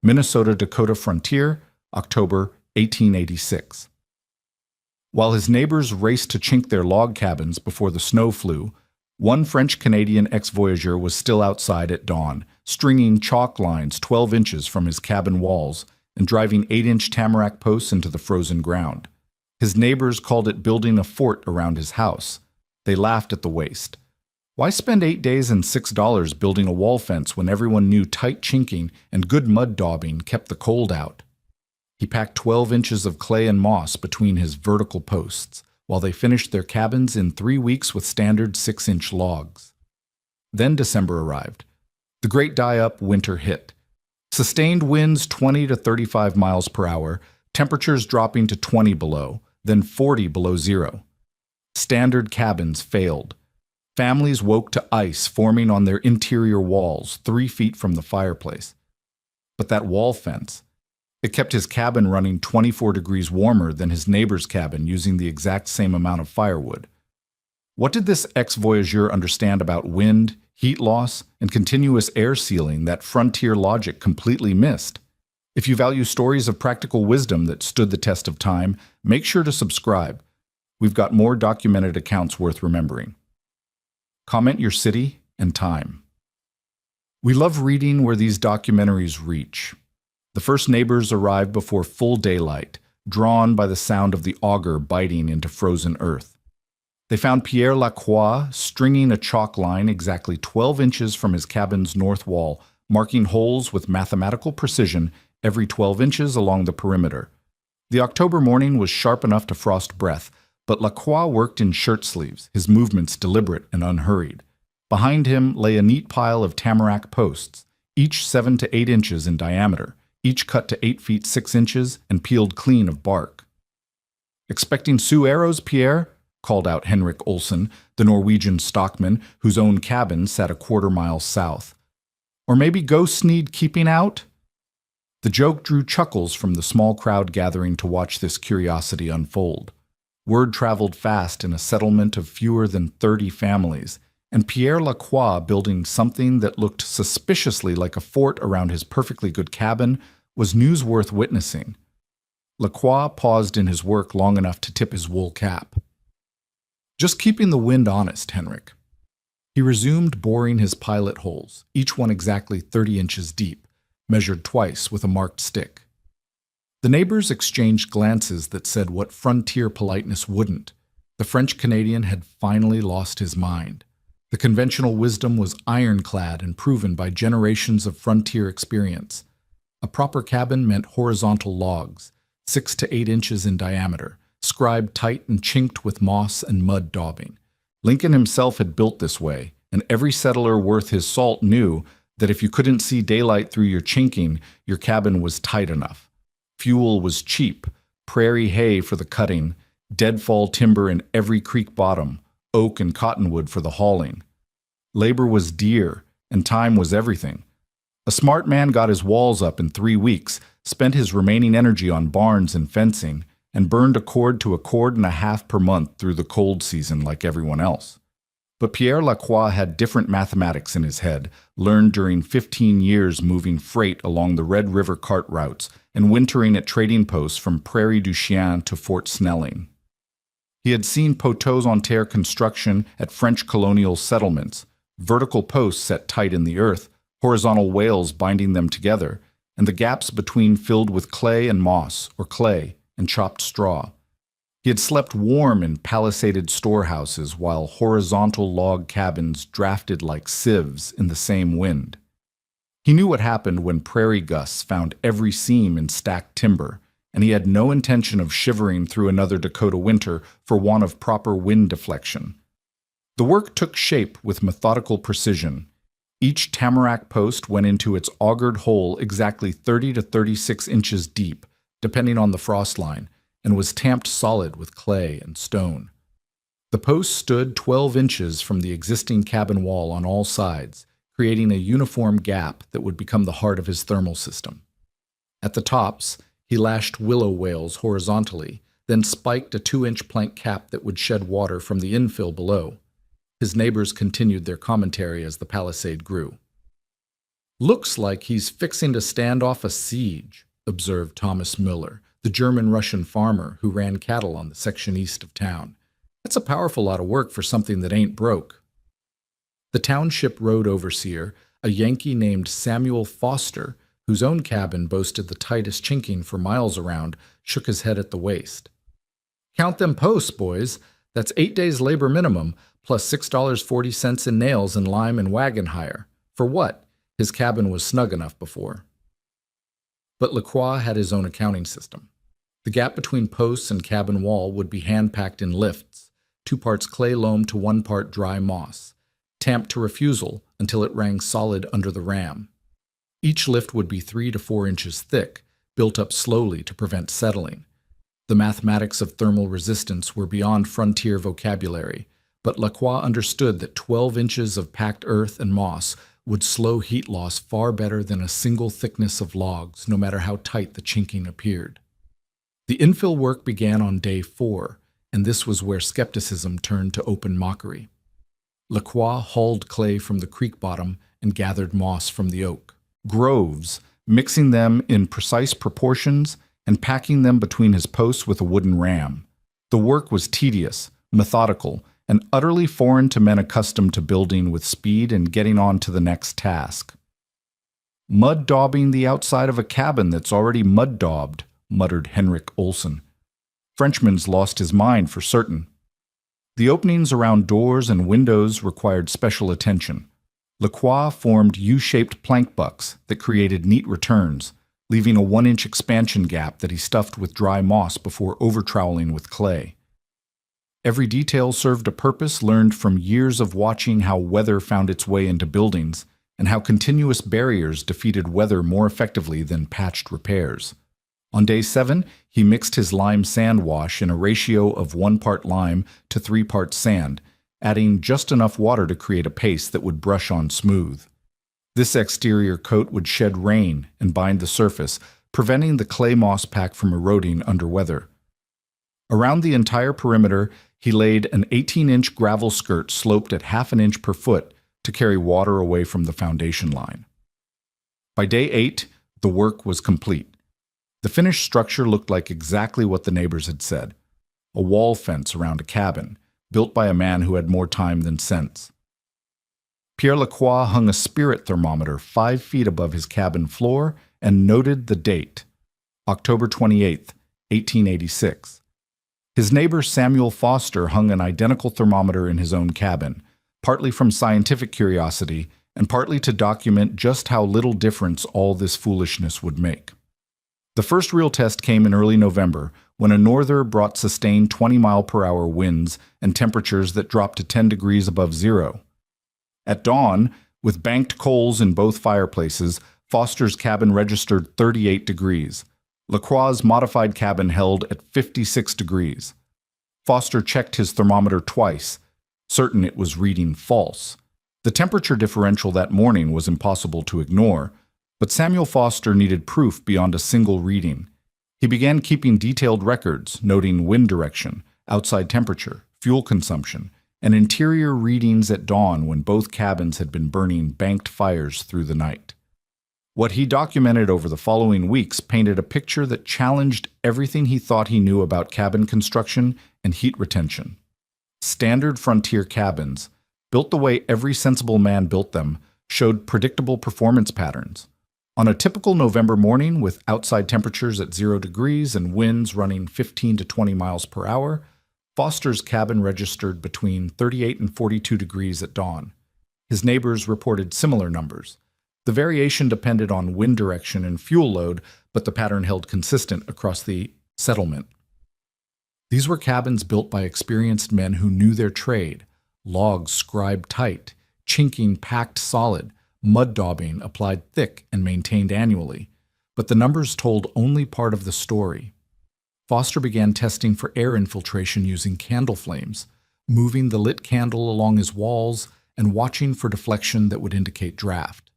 Minnesota-Dakota frontier, October 1886. While his neighbors raced to chink their log cabins before the snow flew, one French-Canadian ex-voyageur was still outside at dawn, stringing chalk lines 12 inches from his cabin walls and driving 8-inch tamarack posts into the frozen ground. His neighbors called it building a fort around his house. They laughed at the waste. Why spend 8 days and $6 building a wall fence when everyone knew tight chinking and good mud daubing kept the cold out? He packed 12 inches of clay and moss between his vertical posts, while they finished their cabins in 3 weeks with standard 6-inch logs. Then December arrived. The great die-up winter hit. Sustained winds 20 to 35 miles per hour, temperatures dropping to 20 below, then 40 below zero. Standard cabins failed. Families woke to ice forming on their interior walls 3 feet from the fireplace. But that wall fence, it kept his cabin running 24 degrees warmer than his neighbor's cabin using the exact same amount of firewood. What did this ex-voyageur understand about wind, heat loss, and continuous air sealing that frontier logic completely missed? If you value stories of practical wisdom that stood the test of time, make sure to subscribe. We've got more documented accounts worth remembering. Comment your city and time. We love reading where these documentaries reach. The first neighbors arrived before full daylight, drawn by the sound of the auger biting into frozen earth. They found Pierre Lacroix stringing a chalk line exactly 12 inches from his cabin's north wall, marking holes with mathematical precision every 12 inches along the perimeter. The October morning was sharp enough to frost breath, but Lacroix worked in shirt sleeves, his movements deliberate and unhurried. Behind him lay a neat pile of tamarack posts, each 7 to 8 inches in diameter, each cut to 8 feet 6 inches and peeled clean of bark. "Expecting Sioux arrows, Pierre?" called out Henrik Olsen, the Norwegian stockman whose own cabin sat a quarter-mile south. "Or maybe ghosts need keeping out?" The joke drew chuckles from the small crowd gathering to watch this curiosity unfold. Word traveled fast in a settlement of fewer than 30 families, and Pierre Lacroix building something that looked suspiciously like a fort around his perfectly good cabin was news worth witnessing. Lacroix paused in his work long enough to tip his wool cap. "Just keeping the wind honest, Henrik." He resumed boring his pilot holes, each one exactly 30 inches deep, measured twice with a marked stick. The neighbors exchanged glances that said what frontier politeness wouldn't. The French-Canadian had finally lost his mind. The conventional wisdom was ironclad and proven by generations of frontier experience. A proper cabin meant horizontal logs, 6 to 8 inches in diameter, scribed tight and chinked with moss and mud daubing. Lincoln himself had built this way, and every settler worth his salt knew that if you couldn't see daylight through your chinking, your cabin was tight enough. Fuel was cheap, prairie hay for the cutting, deadfall timber in every creek bottom, oak and cottonwood for the hauling. Labor was dear, and time was everything. A smart man got his walls up in 3 weeks, spent his remaining energy on barns and fencing, and burned a cord to a cord and a half per month through the cold season like everyone else. But Pierre Lacroix had different mathematics in his head, learned during 15 years moving freight along the Red River cart routes and wintering at trading posts from Prairie du Chien to Fort Snelling. He had seen Poteaux-en-terre construction at French colonial settlements, vertical posts set tight in the earth, horizontal wales binding them together, and the gaps between filled with clay and moss, or clay and chopped straw. He had slept warm in palisaded storehouses while horizontal log cabins drafted like sieves in the same wind. He knew what happened when prairie gusts found every seam in stacked timber, and he had no intention of shivering through another Dakota winter for want of proper wind deflection. The work took shape with methodical precision. Each tamarack post went into its augured hole exactly 30 to 36 inches deep, depending on the frost line, and was tamped solid with clay and stone. The post stood 12 inches from the existing cabin wall on all sides, creating a uniform gap that would become the heart of his thermal system. At the tops, he lashed willow wales horizontally, then spiked a 2-inch plank cap that would shed water from the infill below. His neighbors continued their commentary as the palisade grew. "Looks like he's fixing to stand off a siege," observed Thomas Müller, the German-Russian farmer who ran cattle on the section east of town. "That's a powerful lot of work for something that ain't broke." The township road overseer, a Yankee named Samuel Foster, whose own cabin boasted the tightest chinking for miles around, shook his head at the waist. "Count them posts, boys. That's 8 days' labor minimum, plus $6.40 in nails and lime and wagon hire. For what? His cabin was snug enough before." But Lacroix had his own accounting system. The gap between posts and cabin wall would be hand-packed in lifts, 2 parts clay loam to 1 part dry moss, tamped to refusal until it rang solid under the ram. Each lift would be 3 to 4 inches thick, built up slowly to prevent settling. The mathematics of thermal resistance were beyond frontier vocabulary, but Lacroix understood that 12 inches of packed earth and moss would slow heat loss far better than a single thickness of logs, no matter how tight the chinking appeared. The infill work began on day 4, and this was where skepticism turned to open mockery. Lacroix hauled clay from the creek bottom and gathered moss from the oak. Groves, mixing them in precise proportions and packing them between his posts with a wooden ram. The work was tedious, methodical, and utterly foreign to men accustomed to building with speed and getting on to the next task. "Mud-daubing the outside of a cabin that's already mud-daubed," muttered Henrik Olsen. "Frenchman's lost his mind for certain." The openings around doors and windows required special attention. Lacroix formed U-shaped plank bucks that created neat returns, leaving a 1-inch expansion gap that he stuffed with dry moss before overtroweling with clay. Every detail served a purpose learned from years of watching how weather found its way into buildings and how continuous barriers defeated weather more effectively than patched repairs. On day 7, he mixed his lime sand wash in a ratio of 1 part lime to 3 parts sand, adding just enough water to create a paste that would brush on smooth. This exterior coat would shed rain and bind the surface, preventing the clay moss pack from eroding under weather. Around the entire perimeter, he laid an 18-inch gravel skirt sloped at 1/2 inch per foot to carry water away from the foundation line. By day 8, the work was complete. The finished structure looked like exactly what the neighbors had said: a wall fence around a cabin, built by a man who had more time than sense. Pierre Lacroix hung a spirit thermometer 5 feet above his cabin floor and noted the date, October 28, 1886. His neighbor Samuel Foster hung an identical thermometer in his own cabin, partly from scientific curiosity and partly to document just how little difference all this foolishness would make. The first real test came in early November, when a norther brought sustained 20-mile-per-hour winds and temperatures that dropped to 10 degrees above zero. At dawn, with banked coals in both fireplaces, Foster's cabin registered 38 degrees. Lacroix's modified cabin held at 56 degrees. Foster checked his thermometer twice, certain it was reading false. The temperature differential that morning was impossible to ignore, but Samuel Foster needed proof beyond a single reading. He began keeping detailed records, noting wind direction, outside temperature, fuel consumption, and interior readings at dawn when both cabins had been burning banked fires through the night. What he documented over the following weeks painted a picture that challenged everything he thought he knew about cabin construction and heat retention. Standard frontier cabins, built the way every sensible man built them, showed predictable performance patterns. On a typical November morning with outside temperatures at 0 degrees and winds running 15 to 20 miles per hour, Foster's cabin registered between 38 and 42 degrees at dawn. His neighbors reported similar numbers. The variation depended on wind direction and fuel load, but the pattern held consistent across the settlement. These were cabins built by experienced men who knew their trade: logs scribed tight, chinking packed solid, mud daubing applied thick and maintained annually. But the numbers told only part of the story. Foster began testing for air infiltration using candle flames, moving the lit candle along his walls and watching for deflection that would indicate draft.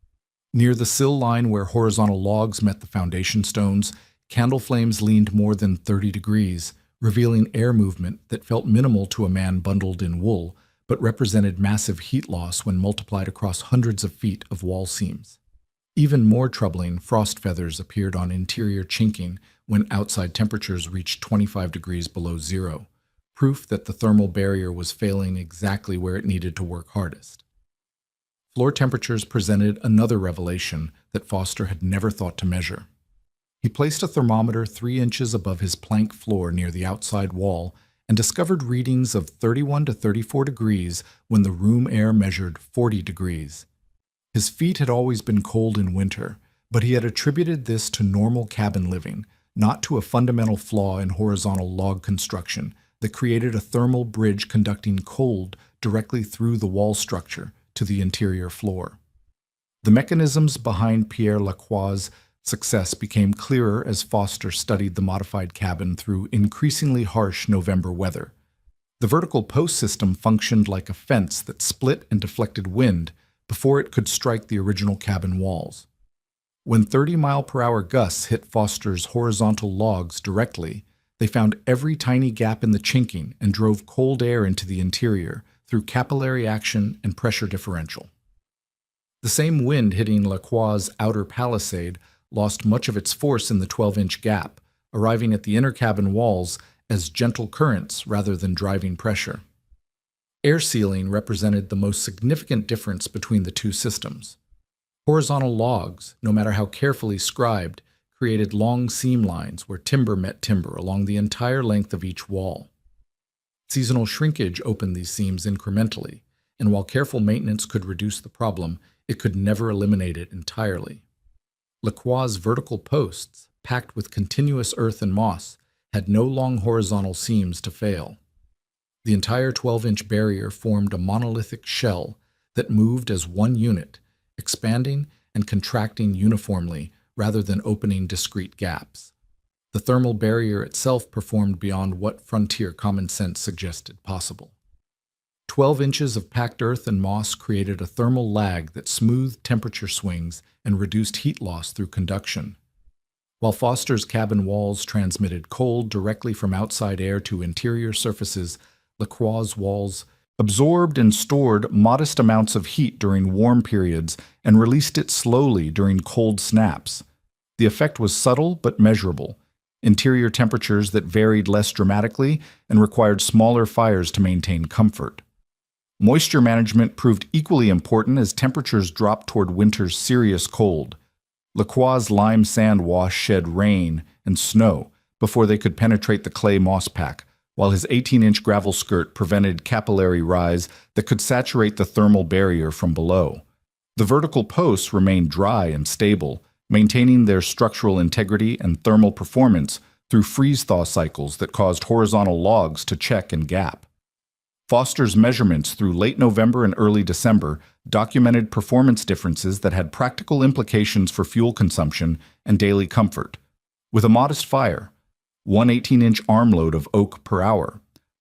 Near the sill line where horizontal logs met the foundation stones, candle flames leaned more than 30 degrees, revealing air movement that felt minimal to a man bundled in wool, but represented massive heat loss when multiplied across hundreds of feet of wall seams. Even more troubling, frost feathers appeared on interior chinking when outside temperatures reached 25 degrees below zero, proof that the thermal barrier was failing exactly where it needed to work hardest. Floor temperatures presented another revelation that Foster had never thought to measure. He placed a thermometer 3 inches above his plank floor near the outside wall and discovered readings of 31 to 34 degrees when the room air measured 40 degrees. His feet had always been cold in winter, but he had attributed this to normal cabin living, not to a fundamental flaw in horizontal log construction that created a thermal bridge conducting cold directly through the wall structure to the interior floor. The mechanisms behind Pierre Lacroix's success became clearer as Foster studied the modified cabin through increasingly harsh November weather. The vertical post system functioned like a fence that split and deflected wind before it could strike the original cabin walls. When 30-mile-per-hour gusts hit Foster's horizontal logs directly, they found every tiny gap in the chinking and drove cold air into the interior through capillary action and pressure differential. The same wind hitting Lacroix's outer palisade lost much of its force in the 12-inch gap, arriving at the inner cabin walls as gentle currents rather than driving pressure. Air sealing represented the most significant difference between the two systems. Horizontal logs, no matter how carefully scribed, created long seam lines where timber met timber along the entire length of each wall. Seasonal shrinkage opened these seams incrementally, and while careful maintenance could reduce the problem, it could never eliminate it entirely. Lacroix's vertical posts, packed with continuous earth and moss, had no long horizontal seams to fail. The entire 12-inch barrier formed a monolithic shell that moved as one unit, expanding and contracting uniformly rather than opening discrete gaps. The thermal barrier itself performed beyond what frontier common sense suggested possible. 12 inches of packed earth and moss created a thermal lag that smoothed temperature swings and reduced heat loss through conduction. While Foster's cabin walls transmitted cold directly from outside air to interior surfaces, Lacroix's walls absorbed and stored modest amounts of heat during warm periods and released it slowly during cold snaps. The effect was subtle but measurable. Interior temperatures that varied less dramatically and required smaller fires to maintain comfort. Moisture management proved equally important as temperatures dropped toward winter's serious cold. Lacroix's lime sand wash shed rain and snow before they could penetrate the clay moss pack, while his 18-inch gravel skirt prevented capillary rise that could saturate the thermal barrier from below. The vertical posts remained dry and stable, maintaining their structural integrity and thermal performance through freeze-thaw cycles that caused horizontal logs to check and gap. Foster's measurements through late November and early December documented performance differences that had practical implications for fuel consumption and daily comfort. With a modest fire, one 18-inch armload of oak per hour,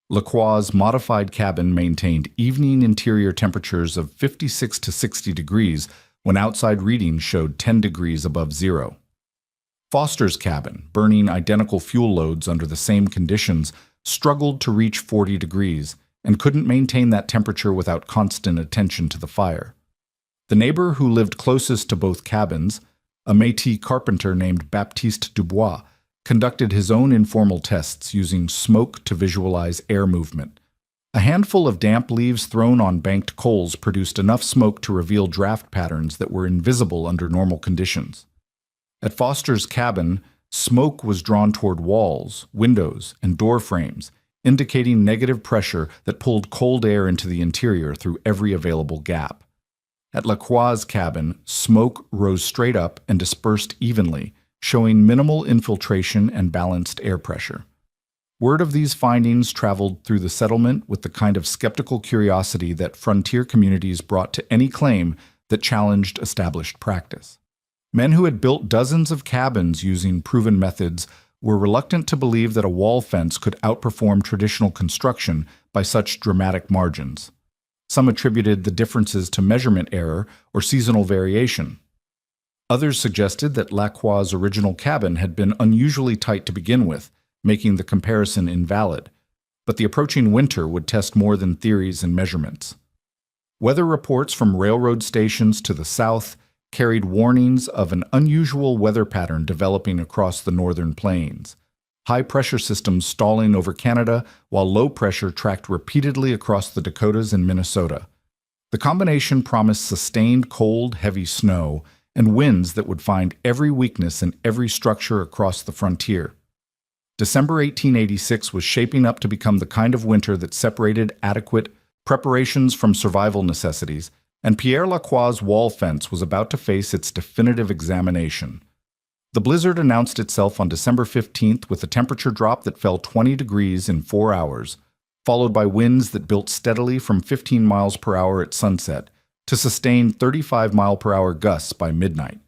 Lacroix's modified cabin maintained evening interior temperatures of 56 to 60 degrees when outside readings showed 10 degrees above zero. Foster's cabin, burning identical fuel loads under the same conditions, struggled to reach 40 degrees and couldn't maintain that temperature without constant attention to the fire. The neighbor who lived closest to both cabins, a Métis carpenter named Baptiste Dubois, conducted his own informal tests using smoke to visualize air movement. A handful of damp leaves thrown on banked coals produced enough smoke to reveal draft patterns that were invisible under normal conditions. At Foster's cabin, smoke was drawn toward walls, windows, and door frames, indicating negative pressure that pulled cold air into the interior through every available gap. At Lacroix's cabin, smoke rose straight up and dispersed evenly, showing minimal infiltration and balanced air pressure. Word of these findings traveled through the settlement with the kind of skeptical curiosity that frontier communities brought to any claim that challenged established practice. Men who had built dozens of cabins using proven methods were reluctant to believe that a wall fence could outperform traditional construction by such dramatic margins. Some attributed the differences to measurement error or seasonal variation. Others suggested that Lacroix's original cabin had been unusually tight to begin with, making the comparison invalid, but the approaching winter would test more than theories and measurements. Weather reports from railroad stations to the south carried warnings of an unusual weather pattern developing across the northern plains. High-pressure systems stalling over Canada, while low pressure tracked repeatedly across the Dakotas and Minnesota. The combination promised sustained cold, heavy snow and winds that would find every weakness in every structure across the frontier. December 1886 was shaping up to become the kind of winter that separated adequate preparations from survival necessities, and Pierre Lacroix's wall fence was about to face its definitive examination. The blizzard announced itself on December 15th with a temperature drop that fell 20 degrees in 4 hours, followed by winds that built steadily from 15 miles per hour at sunset to sustained 35-mile-per-hour gusts by midnight.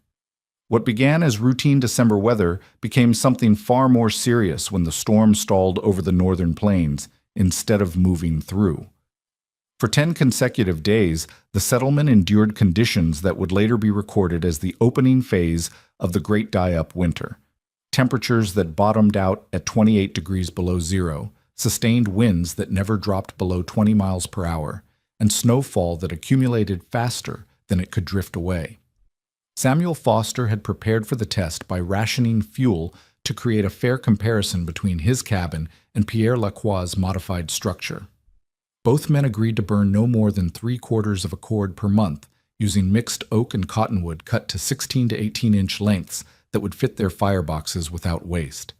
What began as routine December weather became something far more serious when the storm stalled over the northern plains instead of moving through. For 10 consecutive days, the settlement endured conditions that would later be recorded as the opening phase of the Great Die-Up winter. Temperatures that bottomed out at 28 degrees below zero, sustained winds that never dropped below 20 miles per hour, and snowfall that accumulated faster than it could drift away. Samuel Foster had prepared for the test by rationing fuel to create a fair comparison between his cabin and Pierre Lacroix's modified structure. Both men agreed to burn no more than 3/4 of a cord per month, using mixed oak and cottonwood cut to 16 to 18-inch lengths that would fit their fireboxes without waste.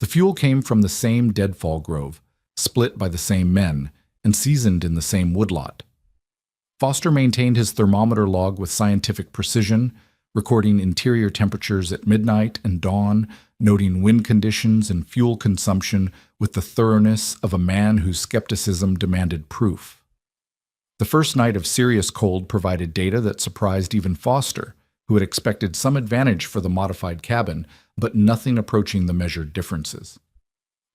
The fuel came from the same deadfall grove, split by the same men, and seasoned in the same woodlot. Foster maintained his thermometer log with scientific precision, recording interior temperatures at midnight and dawn, noting wind conditions and fuel consumption with the thoroughness of a man whose skepticism demanded proof. The first night of serious cold provided data that surprised even Foster, who had expected some advantage for the modified cabin, but nothing approaching the measured differences.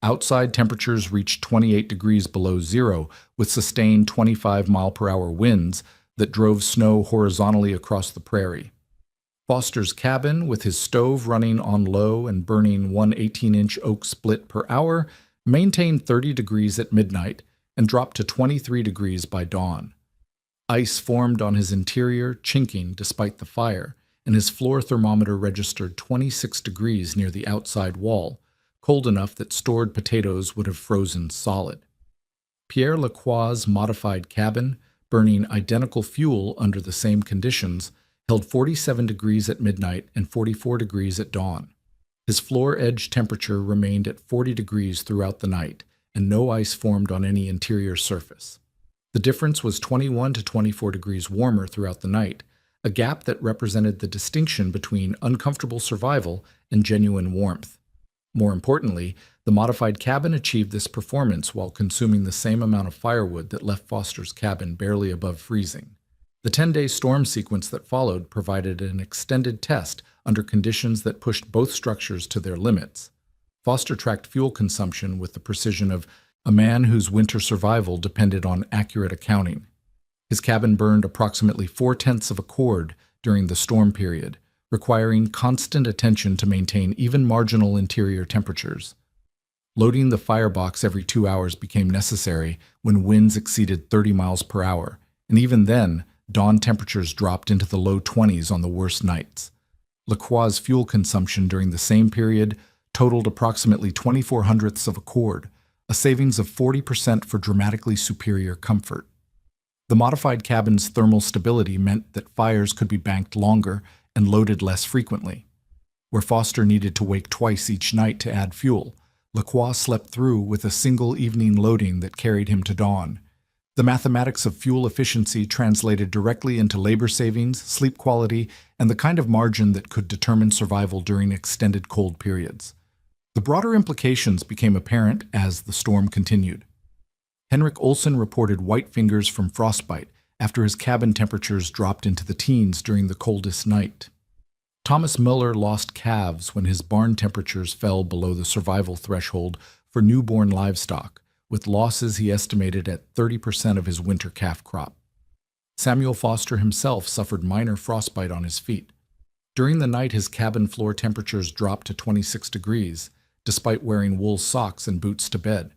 Outside temperatures reached 28 degrees below zero, with sustained 25-mile-per-hour winds that drove snow horizontally across the prairie. Foster's cabin, with his stove running on low and burning one 18-inch oak split per hour, maintained 30 degrees at midnight and dropped to 23 degrees by dawn. Ice formed on his interior, chinking despite the fire, and his floor thermometer registered 26 degrees near the outside wall, cold enough that stored potatoes would have frozen solid. Pierre Lacroix's modified cabin, burning identical fuel under the same conditions, held 47 degrees at midnight and 44 degrees at dawn. His floor edge temperature remained at 40 degrees throughout the night, and no ice formed on any interior surface. The difference was 21 to 24 degrees warmer throughout the night, a gap that represented the distinction between uncomfortable survival and genuine warmth. More importantly, the modified cabin achieved this performance while consuming the same amount of firewood that left Foster's cabin barely above freezing. The 10-day storm sequence that followed provided an extended test under conditions that pushed both structures to their limits. Foster tracked fuel consumption with the precision of a man whose winter survival depended on accurate accounting. His cabin burned approximately 4/10 of a cord during the storm period, requiring constant attention to maintain even marginal interior temperatures. Loading the firebox every 2 hours became necessary when winds exceeded 30 miles per hour, and even then, dawn temperatures dropped into the low 20s on the worst nights. Lacroix's fuel consumption during the same period totaled approximately 24/100ths of a cord, a savings of 40% for dramatically superior comfort. The modified cabin's thermal stability meant that fires could be banked longer and loaded less frequently. Where Foster needed to wake twice each night to add fuel, Lacroix slept through with a single evening loading that carried him to dawn. The mathematics of fuel efficiency translated directly into labor savings, sleep quality, and the kind of margin that could determine survival during extended cold periods. The broader implications became apparent as the storm continued. Henrik Olsen reported white fingers from frostbite after his cabin temperatures dropped into the teens during the coldest night. Thomas Muller lost calves when his barn temperatures fell below the survival threshold for newborn livestock, with losses he estimated at 30% of his winter calf crop. Samuel Foster himself suffered minor frostbite on his feet. During the night, his cabin floor temperatures dropped to 26 degrees, despite wearing wool socks and boots to bed.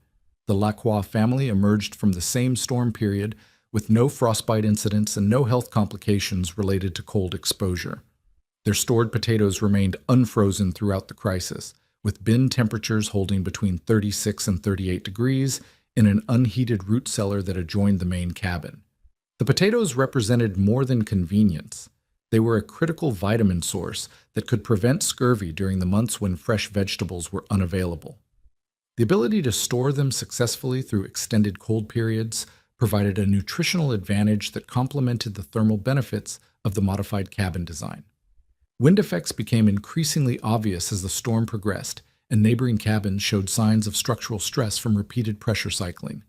The Lacroix family emerged from the same storm period with no frostbite incidents and no health complications related to cold exposure. Their stored potatoes remained unfrozen throughout the crisis, with bin temperatures holding between 36 and 38 degrees in an unheated root cellar that adjoined the main cabin. The potatoes represented more than convenience. They were a critical vitamin source that could prevent scurvy during the months when fresh vegetables were unavailable. The ability to store them successfully through extended cold periods provided a nutritional advantage that complemented the thermal benefits of the modified cabin design. Wind effects became increasingly obvious as the storm progressed, and neighboring cabins showed signs of structural stress from repeated pressure cycling.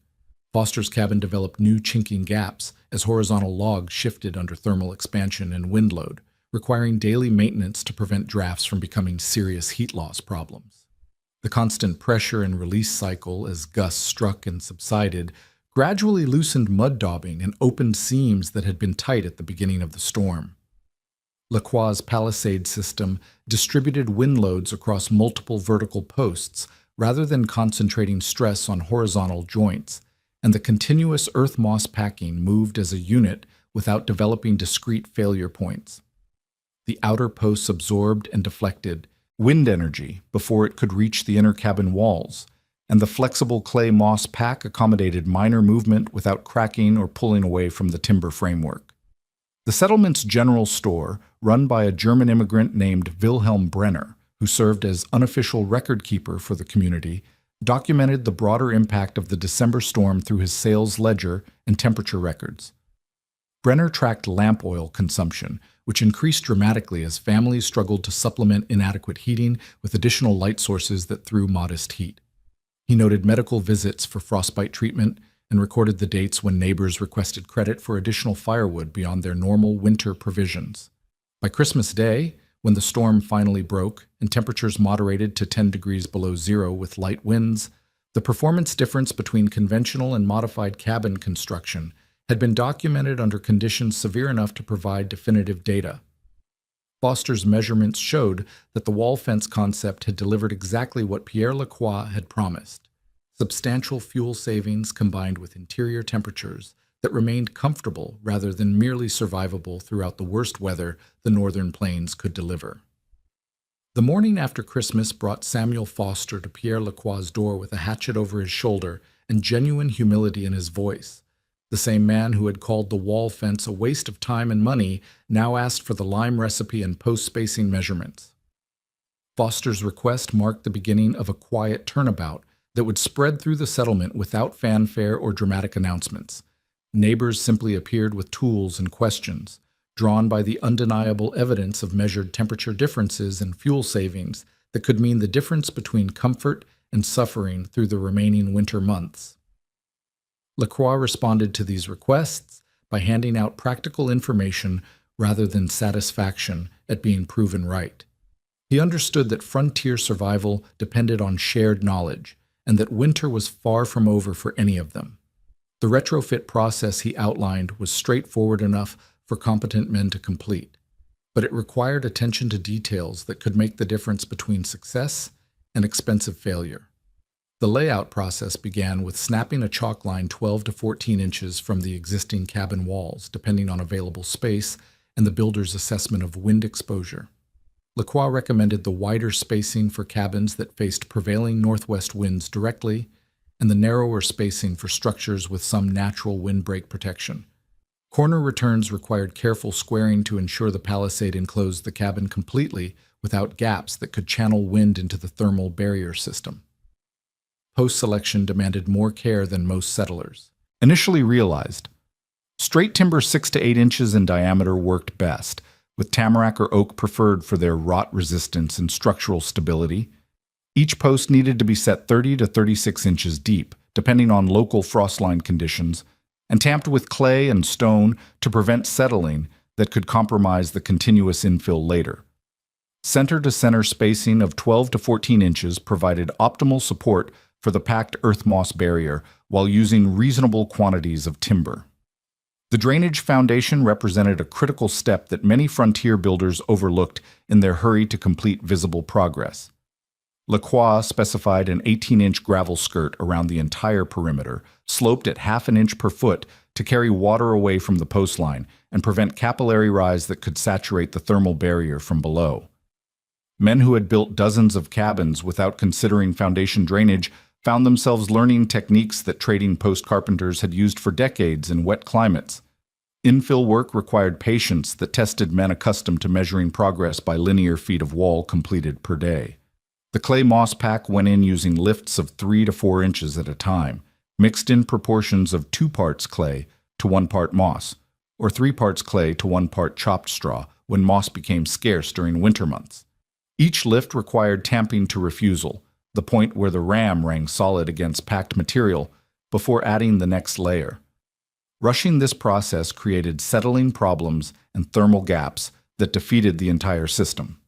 Foster's cabin developed new chinking gaps as horizontal logs shifted under thermal expansion and wind load, requiring daily maintenance to prevent drafts from becoming serious heat loss problems. The constant pressure and release cycle as gusts struck and subsided gradually loosened mud daubing and opened seams that had been tight at the beginning of the storm. Lacroix's palisade system distributed wind loads across multiple vertical posts rather than concentrating stress on horizontal joints, and the continuous earth moss packing moved as a unit without developing discrete failure points. The outer posts absorbed and deflected wind energy before it could reach the inner cabin walls, and the flexible clay moss pack accommodated minor movement without cracking or pulling away from the timber framework. The settlement's general store, run by a German immigrant named Wilhelm Brenner, who served as unofficial record keeper for the community, documented the broader impact of the December storm through his sales ledger and temperature records. Brenner tracked lamp oil consumption, which increased dramatically as families struggled to supplement inadequate heating with additional light sources that threw modest heat. He noted medical visits for frostbite treatment and recorded the dates when neighbors requested credit for additional firewood beyond their normal winter provisions. By Christmas Day, when the storm finally broke and temperatures moderated to 10 degrees below zero with light winds, the performance difference between conventional and modified cabin construction had been documented under conditions severe enough to provide definitive data. Foster's measurements showed that the wall fence concept had delivered exactly what Pierre Lacroix had promised: substantial fuel savings combined with interior temperatures that remained comfortable rather than merely survivable throughout the worst weather the northern plains could deliver. The morning after Christmas brought Samuel Foster to Pierre Lacroix's door with a hatchet over his shoulder and genuine humility in his voice. The same man who had called the wall fence a waste of time and money now asked for the lime recipe and post-spacing measurements. Foster's request marked the beginning of a quiet turnabout that would spread through the settlement without fanfare or dramatic announcements. Neighbors simply appeared with tools and questions, drawn by the undeniable evidence of measured temperature differences and fuel savings that could mean the difference between comfort and suffering through the remaining winter months. Lacroix responded to these requests by handing out practical information rather than satisfaction at being proven right. He understood that frontier survival depended on shared knowledge, and that winter was far from over for any of them. The retrofit process he outlined was straightforward enough for competent men to complete, but it required attention to details that could make the difference between success and expensive failure. The layout process began with snapping a chalk line 12 to 14 inches from the existing cabin walls, depending on available space and the builder's assessment of wind exposure. Lacroix recommended the wider spacing for cabins that faced prevailing northwest winds directly, and the narrower spacing for structures with some natural windbreak protection. Corner returns required careful squaring to ensure the palisade enclosed the cabin completely without gaps that could channel wind into the thermal barrier system. Post selection demanded more care than most settlers initially realized. Straight timber 6 to 8 inches in diameter worked best, with tamarack or oak preferred for their rot resistance and structural stability. Each post needed to be set 30 to 36 inches deep, depending on local frostline conditions, and tamped with clay and stone to prevent settling that could compromise the continuous infill later. Center-to-center spacing of 12 to 14 inches provided optimal support for the packed earth moss barrier while using reasonable quantities of timber. The drainage foundation represented a critical step that many frontier builders overlooked in their hurry to complete visible progress. Lacroix specified an 18-inch gravel skirt around the entire perimeter, sloped at half an inch per foot to carry water away from the post line and prevent capillary rise that could saturate the thermal barrier from below. Men who had built dozens of cabins without considering foundation drainage found themselves learning techniques that trading post carpenters had used for decades in wet climates. Infill work required patience that tested men accustomed to measuring progress by linear feet of wall completed per day. The clay moss pack went in using lifts of 3 to 4 inches at a time, mixed in proportions of 2 parts clay to 1 part moss, or 3 parts clay to 1 part chopped straw when moss became scarce during winter months. Each lift required tamping to refusal, the point where the ram rang solid against packed material, before adding the next layer. Rushing this process created settling problems and thermal gaps that defeated the entire system.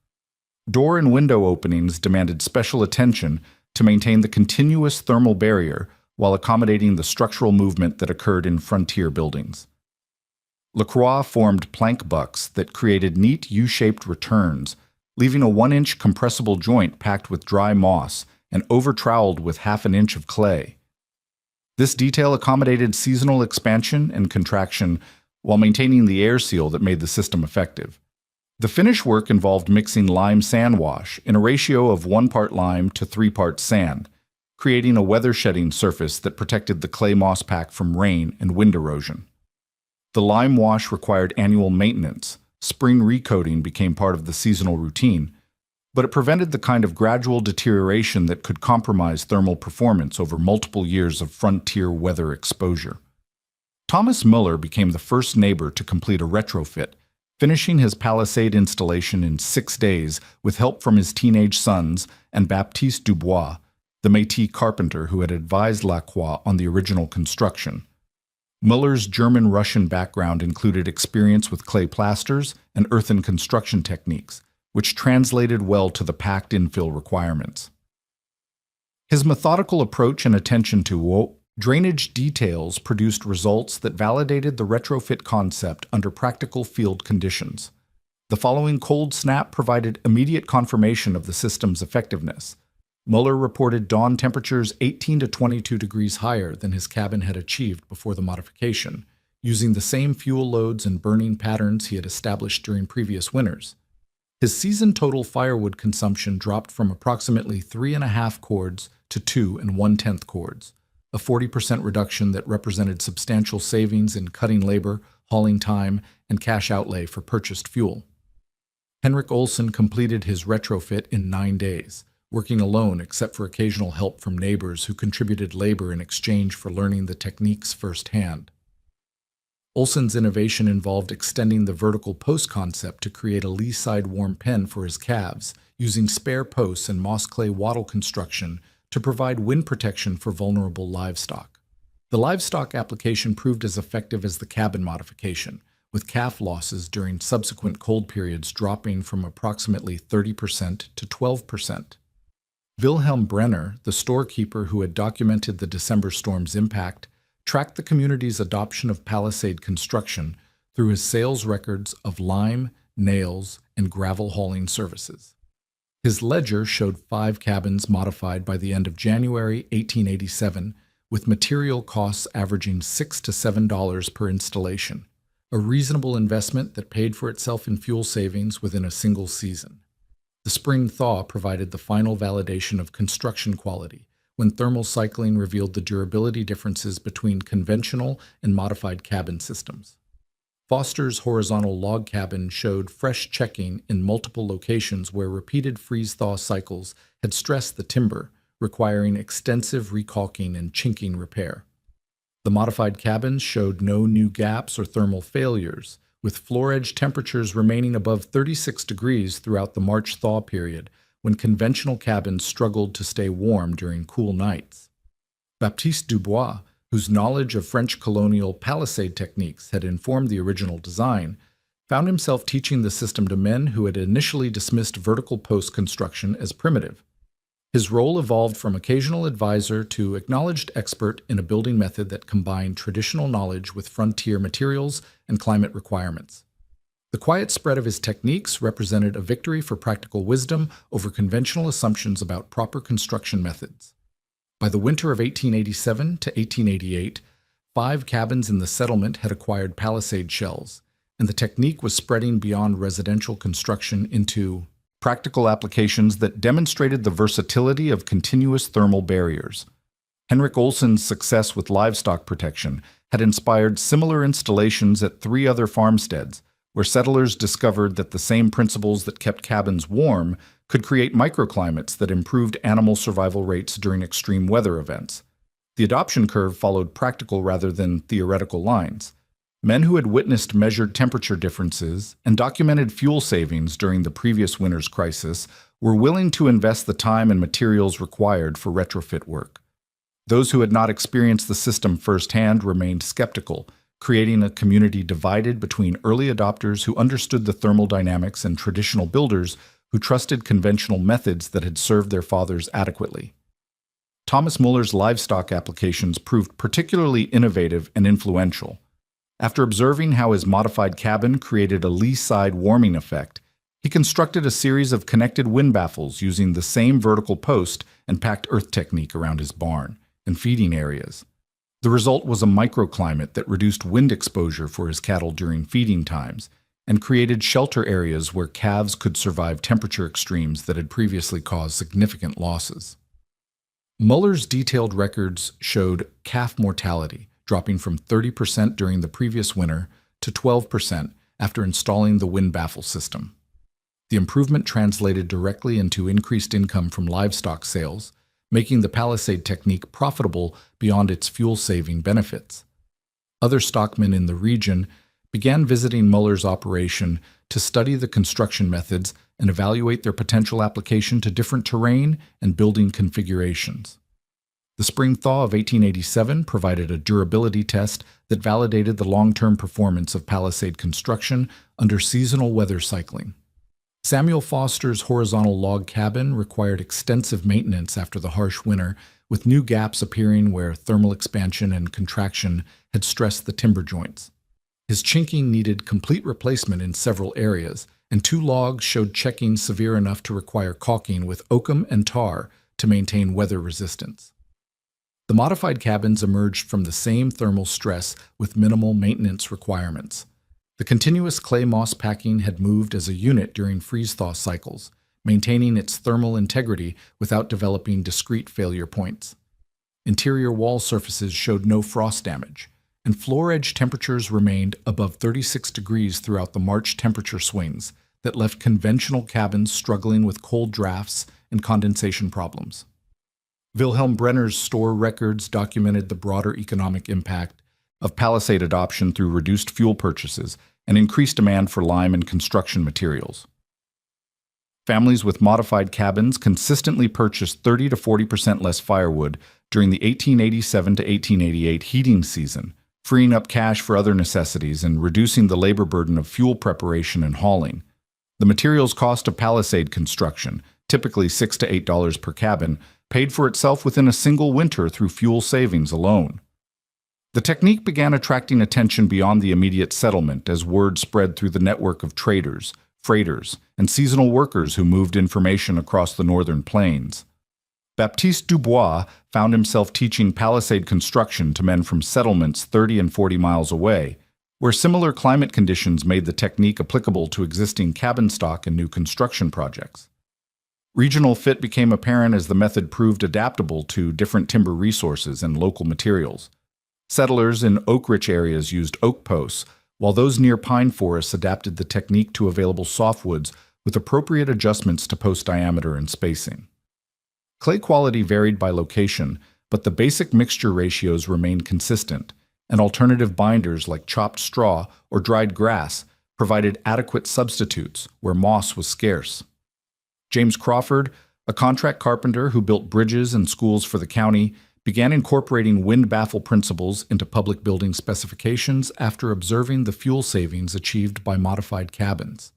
Door and window openings demanded special attention to maintain the continuous thermal barrier while accommodating the structural movement that occurred in frontier buildings. Lacroix formed plank bucks that created neat U-shaped returns, leaving a 1-inch compressible joint packed with dry moss and over-troweled with half an inch of clay. This detail accommodated seasonal expansion and contraction while maintaining the air seal that made the system effective. The finish work involved mixing lime sand wash in a ratio of 1 part lime to 3 parts sand, creating a weather-shedding surface that protected the clay moss pack from rain and wind erosion. The lime wash required annual maintenance. Spring recoating became part of the seasonal routine, but it prevented the kind of gradual deterioration that could compromise thermal performance over multiple years of frontier weather exposure. Thomas Muller became the first neighbor to complete a retrofit, finishing his palisade installation in 6 days with help from his teenage sons and Baptiste Dubois, the Métis carpenter who had advised Lacroix on the original construction. Muller's German-Russian background included experience with clay plasters and earthen construction techniques, which translated well to the packed infill requirements. His methodical approach and attention to drainage details produced results that validated the retrofit concept under practical field conditions. The following cold snap provided immediate confirmation of the system's effectiveness. Muller reported dawn temperatures 18 to 22 degrees higher than his cabin had achieved before the modification, using the same fuel loads and burning patterns he had established during previous winters. His season total firewood consumption dropped from approximately 3.5 cords to 2 1/10 cords, a 40% reduction that represented substantial savings in cutting labor, hauling time, and cash outlay for purchased fuel. Henrik Olsen completed his retrofit in 9 days, working alone except for occasional help from neighbors who contributed labor in exchange for learning the techniques firsthand. Olsen's innovation involved extending the vertical post concept to create a lee-side warm pen for his calves, using spare posts and moss clay wattle construction to provide wind protection for vulnerable livestock. The livestock application proved as effective as the cabin modification, with calf losses during subsequent cold periods dropping from approximately 30% to 12%. Wilhelm Brenner, the storekeeper who had documented the December storm's impact, tracked the community's adoption of palisade construction through his sales records of lime, nails, and gravel hauling services. His ledger showed 5 cabins modified by the end of January 1887, with material costs averaging $6 to $7 per installation, a reasonable investment that paid for itself in fuel savings within a single season. The spring thaw provided the final validation of construction quality, when thermal cycling revealed the durability differences between conventional and modified cabin systems. Foster's horizontal log cabin showed fresh checking in multiple locations where repeated freeze-thaw cycles had stressed the timber, requiring extensive recalking and chinking repair. The modified cabins showed no new gaps or thermal failures, with floor edge temperatures remaining above 36 degrees throughout the March thaw period, when conventional cabins struggled to stay warm during cool nights. Baptiste Dubois, whose knowledge of French colonial palisade techniques had informed the original design, found himself teaching the system to men who had initially dismissed vertical post construction as primitive. His role evolved from occasional advisor to acknowledged expert in a building method that combined traditional knowledge with frontier materials and climate requirements. The quiet spread of his techniques represented a victory for practical wisdom over conventional assumptions about proper construction methods. By the winter of 1887 to 1888, 5 cabins in the settlement had acquired palisade shells, and the technique was spreading beyond residential construction into practical applications that demonstrated the versatility of continuous thermal barriers. Henrik Olsen's success with livestock protection had inspired similar installations at 3 other farmsteads, where settlers discovered that the same principles that kept cabins warm could create microclimates that improved animal survival rates during extreme weather events. The adoption curve followed practical rather than theoretical lines. Men who had witnessed measured temperature differences and documented fuel savings during the previous winter's crisis were willing to invest the time and materials required for retrofit work. Those who had not experienced the system firsthand remained skeptical, creating a community divided between early adopters who understood the thermal dynamics and traditional builders who trusted conventional methods that had served their fathers adequately. Thomas Muller's livestock applications proved particularly innovative and influential. After observing how his modified cabin created a lee-side warming effect, he constructed a series of connected wind baffles using the same vertical post and packed earth technique around his barn and feeding areas. The result was a microclimate that reduced wind exposure for his cattle during feeding times and created shelter areas where calves could survive temperature extremes that had previously caused significant losses. Muller's detailed records showed calf mortality dropping from 30% during the previous winter to 12% after installing the wind baffle system. The improvement translated directly into increased income from livestock sales, making the palisade technique profitable beyond its fuel-saving benefits. Other stockmen in the region began visiting Muller's operation to study the construction methods and evaluate their potential application to different terrain and building configurations. The spring thaw of 1887 provided a durability test that validated the long-term performance of palisade construction under seasonal weather cycling. Samuel Foster's horizontal log cabin required extensive maintenance after the harsh winter, with new gaps appearing where thermal expansion and contraction had stressed the timber joints. His chinking needed complete replacement in several areas, and 2 logs showed checking severe enough to require caulking with oakum and tar to maintain weather resistance. The modified cabins emerged from the same thermal stress with minimal maintenance requirements. The continuous clay moss packing had moved as a unit during freeze-thaw cycles, maintaining its thermal integrity without developing discrete failure points. Interior wall surfaces showed no frost damage, and floor edge temperatures remained above 36 degrees throughout the March temperature swings that left conventional cabins struggling with cold drafts and condensation problems. Wilhelm Brenner's store records documented the broader economic impact of palisade adoption through reduced fuel purchases and increased demand for lime and construction materials. Families with modified cabins consistently purchased 30 to 40% less firewood during the 1887 to 1888 heating season, freeing up cash for other necessities and reducing the labor burden of fuel preparation and hauling. The materials cost of palisade construction, typically $6 to $8 per cabin, paid for itself within a single winter through fuel savings alone. The technique began attracting attention beyond the immediate settlement as word spread through the network of traders, freighters, and seasonal workers who moved information across the northern plains. Baptiste Dubois found himself teaching palisade construction to men from settlements 30 and 40 miles away, where similar climate conditions made the technique applicable to existing cabin stock and new construction projects. Regional fit became apparent as the method proved adaptable to different timber resources and local materials. Settlers in oak-rich areas used oak posts, while those near pine forests adapted the technique to available softwoods with appropriate adjustments to post diameter and spacing. Clay quality varied by location, but the basic mixture ratios remained consistent, and alternative binders like chopped straw or dried grass provided adequate substitutes where moss was scarce. James Crawford, a contract carpenter who built bridges and schools for the county, began incorporating wind baffle principles into public building specifications after observing the fuel savings achieved by modified cabins.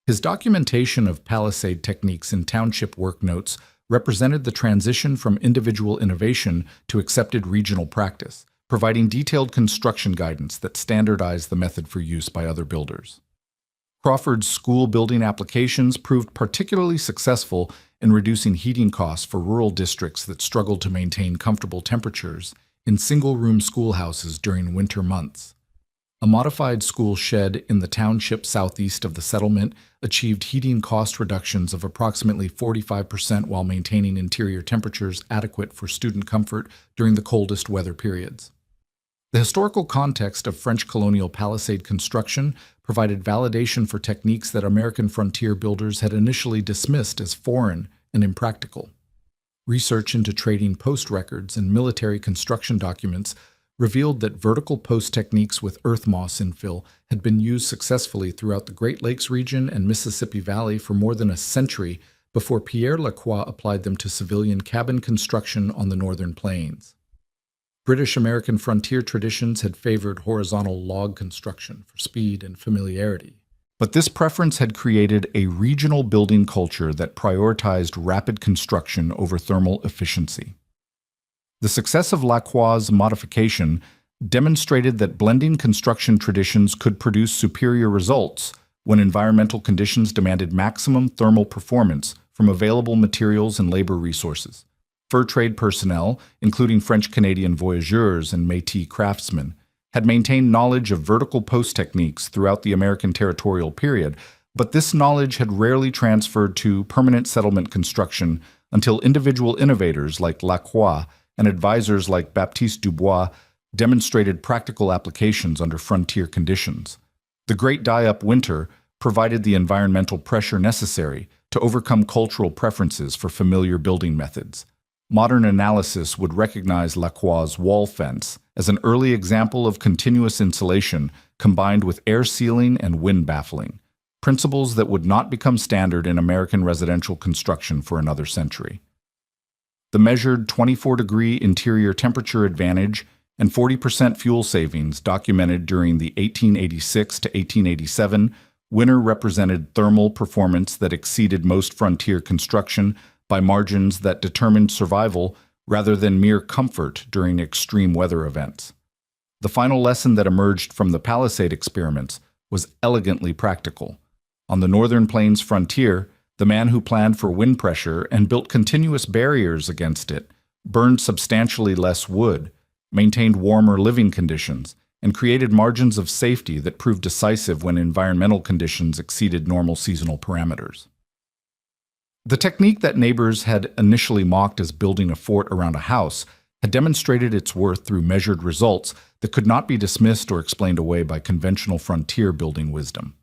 His documentation of palisade techniques in township work notes represented the transition from individual innovation to accepted regional practice, providing detailed construction guidance that standardized the method for use by other builders. Crawford's school building applications proved particularly successful in reducing heating costs for rural districts that struggled to maintain comfortable temperatures in single-room schoolhouses during winter months. A modified school shed in the township southeast of the settlement achieved heating cost reductions of approximately 45% while maintaining interior temperatures adequate for student comfort during the coldest weather periods. The historical context of French colonial palisade construction provided validation for techniques that American frontier builders had initially dismissed as foreign and impractical. Research into trading post records and military construction documents revealed that vertical post techniques with earth moss infill had been used successfully throughout the Great Lakes region and Mississippi Valley for more than a century before Pierre Lacroix applied them to civilian cabin construction on the northern plains. British-American frontier traditions had favored horizontal log construction for speed and familiarity. But this preference had created a regional building culture that prioritized rapid construction over thermal efficiency. The success of Lacroix's modification demonstrated that blending construction traditions could produce superior results when environmental conditions demanded maximum thermal performance from available materials and labor resources. Fur trade personnel, including French-Canadian voyageurs and Métis craftsmen, had maintained knowledge of vertical post techniques throughout the American territorial period, but this knowledge had rarely transferred to permanent settlement construction until individual innovators like Lacroix and advisors like Baptiste Dubois demonstrated practical applications under frontier conditions. The Great Die-Up Winter provided the environmental pressure necessary to overcome cultural preferences for familiar building methods. Modern analysis would recognize Lacroix's wall fence as an early example of continuous insulation combined with air sealing and wind baffling, principles that would not become standard in American residential construction for another century. The measured 24-degree interior temperature advantage and 40% fuel savings documented during the 1886 to 1887 winter represented thermal performance that exceeded most frontier construction by margins that determined survival rather than mere comfort during extreme weather events. The final lesson that emerged from the Palisade experiments was elegantly practical. On the northern plains frontier, the man who planned for wind pressure and built continuous barriers against it burned substantially less wood, maintained warmer living conditions, and created margins of safety that proved decisive when environmental conditions exceeded normal seasonal parameters. The technique that neighbors had initially mocked as building a fort around a house had demonstrated its worth through measured results that could not be dismissed or explained away by conventional frontier building wisdom.